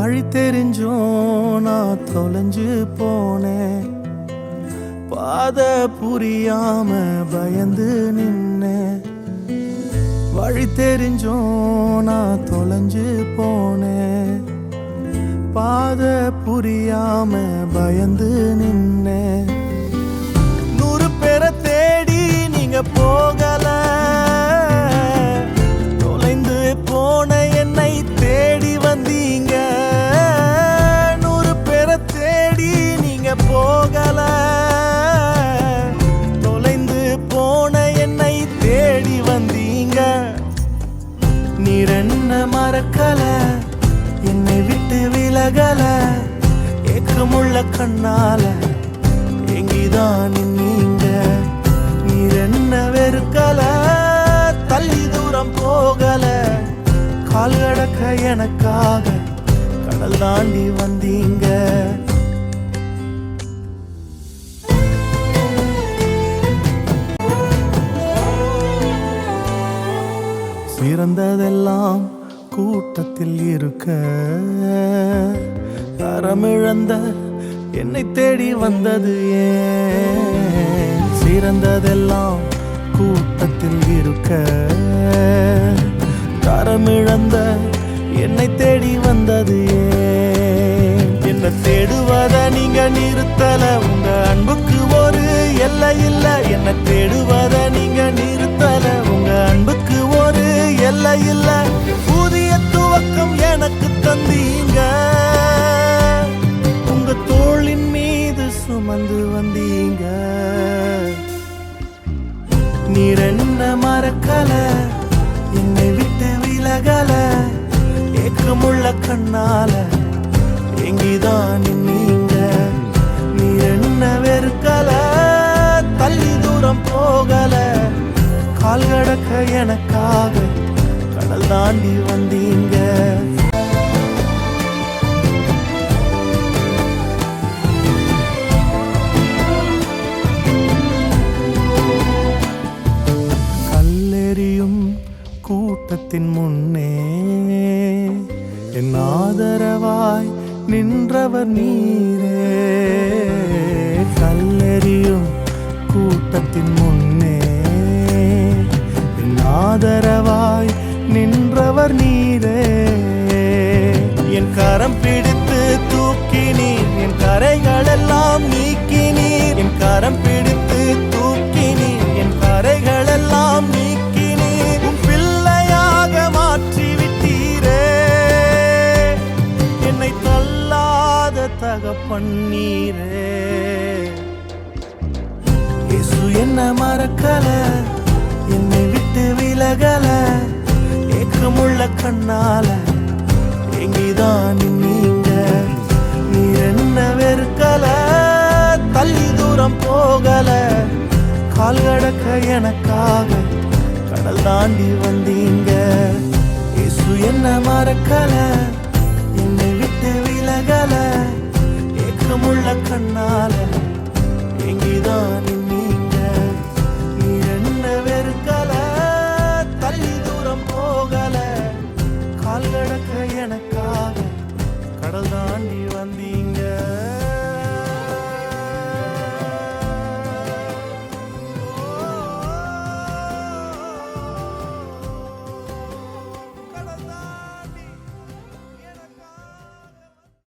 வழி தெரிஞ்சும் நான் தொலைஞ்சு போனேன். பாதை புரியாம பயந்து நின்னேன். வழி தெரிஞ்சும் நான் தொலைஞ்சு போனேன். பாதை புரியாம பயந்து நின்னேன். 100 பேரை தேடி நீங்க போகல, தொலைந்து போன என்னை தேடி வந்தீங்க. 100 பேரை தேடி நீங்க போகல, தொலைந்து போன என்னை தேடி வந்தீங்க. நீர் என்ன மறக்கல, என்னை விட்டு விலகல, ஏக்கமுள்ள கண்ணால எங்கிதான் நீங்க. நீர் என்ன வெறுக்கல, தள்ளி தூரம் போகல, கால் கடக்க எனக்காக கடல் தாண்டி வந்தீங்க. சிறந்ததெல்லாம் கூட்டத்தில் இருக்க, தரமிழந்த என்னை தேடி வந்தது ஏன்? சிறந்ததெல்லாம் கூட்டத்தில் இருக்க, தரமிழந்த என்னை தேடி வந்தது ஏன்? என்ன தேடுவத நீங்க நிறுத்தல, உங்க அன்புக்கு ஒரு எல்லை இல்ல. என்ன தேடுவத நீங்க நிறுத்தல, உங்க அன்புக்கு ஒரு எல்லை இல்ல. புதிய துவக்கம் எனக்கு தந்தீங்க, உங்க தோளின் மீது சுமந்து வந்தீங்க. நீர் என்ன மறக்கல, என்னை விட்டு விலகல, ஏக்கமுள்ள கண்ணால எங்கிதான் நீங்க. நீர் என்ன வெறுக்கல, தள்ளி தூரம் போகல, கால் கடக்க எனக்காக கடல் தாண்டி வந்தீங்க. கல்லெறியும் கூட்டத்தின் முன்னே என் ஆதரவாய் நின்றவர் நீரே. கல்லெறியும் கூட்டத்தின் முன்னே என் ஆதரவாய் நின்றவர் நீரே. என் கரம் பிடித்து தூக்கினீர், என் கரைகள் எல்லாம் நீக்கினீர். என் கரம் பிடித்து தூக்கினீர், என் கரைகள் எல்லாம் நீக்கினீர். உன் பிள்ளையாக மாற்றி விட்டீரே, என்னை தள்ளாத தகப்பன் நீரே. இயேசு என்ன மறக்கல, என்னை விட்டு விலகல, ஏக்கமுள்ள கண்ணால எங்கிதான் நீங்க. நீர் என்ன வெறுக்கல, தள்ளி தூரம் போகல, கால் கடக்க எனக்காக கடல் தாண்டி வந்தீங்க. இயேசு என்ன மறக்கல, என்னை விட்டு விலகல, ஏக்கமுள்ள கண்ணால எங்கிதான் நீங்க. நீர் என்ன வெறுக்கல, தள்ளி தூரம் போகல, கால் கடக்க எனக்காக கடல் தாண்டி வந்தீங்க.